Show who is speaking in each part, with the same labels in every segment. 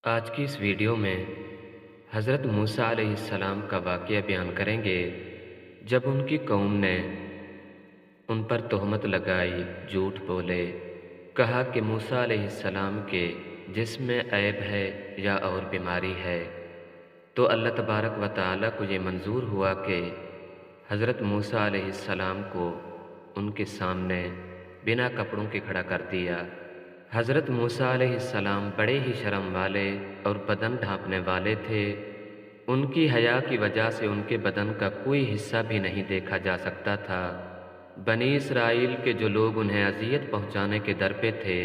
Speaker 1: آج کی اس ویڈیو میں حضرت موسیٰ علیہ السلام کا واقعہ بیان کریں گے جب ان کی قوم نے ان پر تہمت لگائی، جھوٹ بولے، کہا کہ موسیٰ علیہ السلام کے جسم میں عیب ہے یا اور بیماری ہے، تو اللہ تبارک و تعالیٰ کو یہ منظور ہوا کہ حضرت موسیٰ علیہ السلام کو ان کے سامنے بنا کپڑوں کے کھڑا کر دیا۔ حضرت موسیٰ علیہ السلام بڑے ہی شرم والے اور بدن ڈھانپنے والے تھے۔ ان کی حیا کی وجہ سے ان کے بدن کا کوئی حصہ بھی نہیں دیکھا جا سکتا تھا۔ بنی اسرائیل کے جو لوگ انہیں اذیت پہنچانے کے در پہ تھے،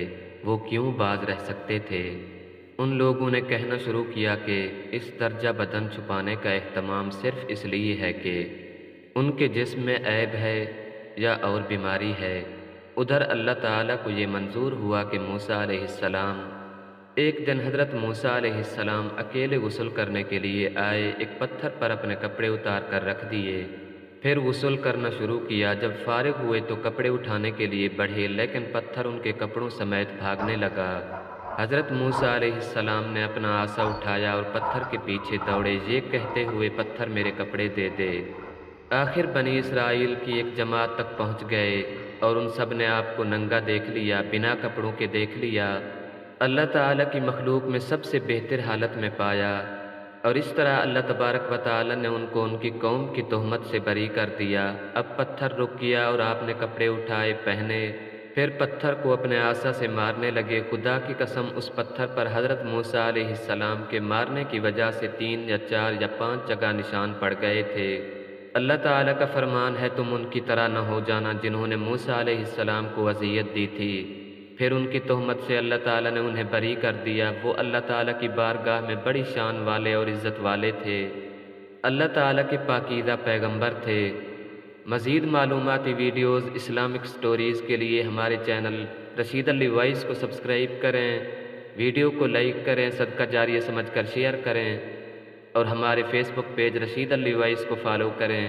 Speaker 1: وہ کیوں باز رہ سکتے تھے؟ ان لوگوں نے کہنا شروع کیا کہ اس درجہ بدن چھپانے کا اہتمام صرف اس لیے ہے کہ ان کے جسم میں عیب ہے یا اور بیماری ہے۔ ادھر اللہ تعالیٰ کو یہ منظور ہوا کہ موسیٰ علیہ السلام ایک دن حضرت موسیٰ علیہ السلام اکیلے غسل کرنے کے لیے آئے، ایک پتھر پر اپنے کپڑے اتار کر رکھ دیے، پھر غسل کرنا شروع کیا۔ جب فارغ ہوئے تو کپڑے اٹھانے کے لیے بڑھے، لیکن پتھر ان کے کپڑوں سمیت بھاگنے لگا۔ حضرت موسیٰ علیہ السلام نے اپنا عصا اٹھایا اور پتھر کے پیچھے دوڑے، یہ کہتے ہوئے پتھر میرے کپڑے دے دے۔ آخر بنی اسرائیل کی ایک جماعت تک پہنچ گئے اور ان سب نے آپ کو ننگا دیکھ لیا، بنا کپڑوں کے دیکھ لیا۔ اللہ تعالیٰ کی مخلوق میں سب سے بہتر حالت میں پایا، اور اس طرح اللہ تبارک و تعالیٰ نے ان کو ان کی قوم کی تہمت سے بری کر دیا۔ اب پتھر رک گیا اور آپ نے کپڑے اٹھائے، پہنے، پھر پتھر کو اپنے عصا سے مارنے لگے۔ خدا کی قسم، اس پتھر پر حضرت موسیٰ علیہ السلام کے مارنے کی وجہ سے 3 یا 4 یا 5 جگہ نشان پڑ گئے تھے۔ اللہ تعالیٰ کا فرمان ہے، تم ان کی طرح نہ ہو جانا جنہوں نے موسیٰ علیہ السلام کو اذیت دی تھی۔ پھر ان کی تہمت سے اللہ تعالیٰ نے انہیں بری کر دیا۔ وہ اللہ تعالیٰ کی بارگاہ میں بڑی شان والے اور عزت والے تھے، اللہ تعالیٰ کے پاکیزہ پیغمبر تھے۔ مزید معلوماتی ویڈیوز، اسلامک سٹوریز کے لیے ہمارے چینل رشید علی وائس کو سبسکرائب کریں، ویڈیو کو لائک کریں، صدقہ جاریہ سمجھ کر شیئر کریں، اور ہمارے فیس بک پیج رشید علی وائس کو فالو کریں۔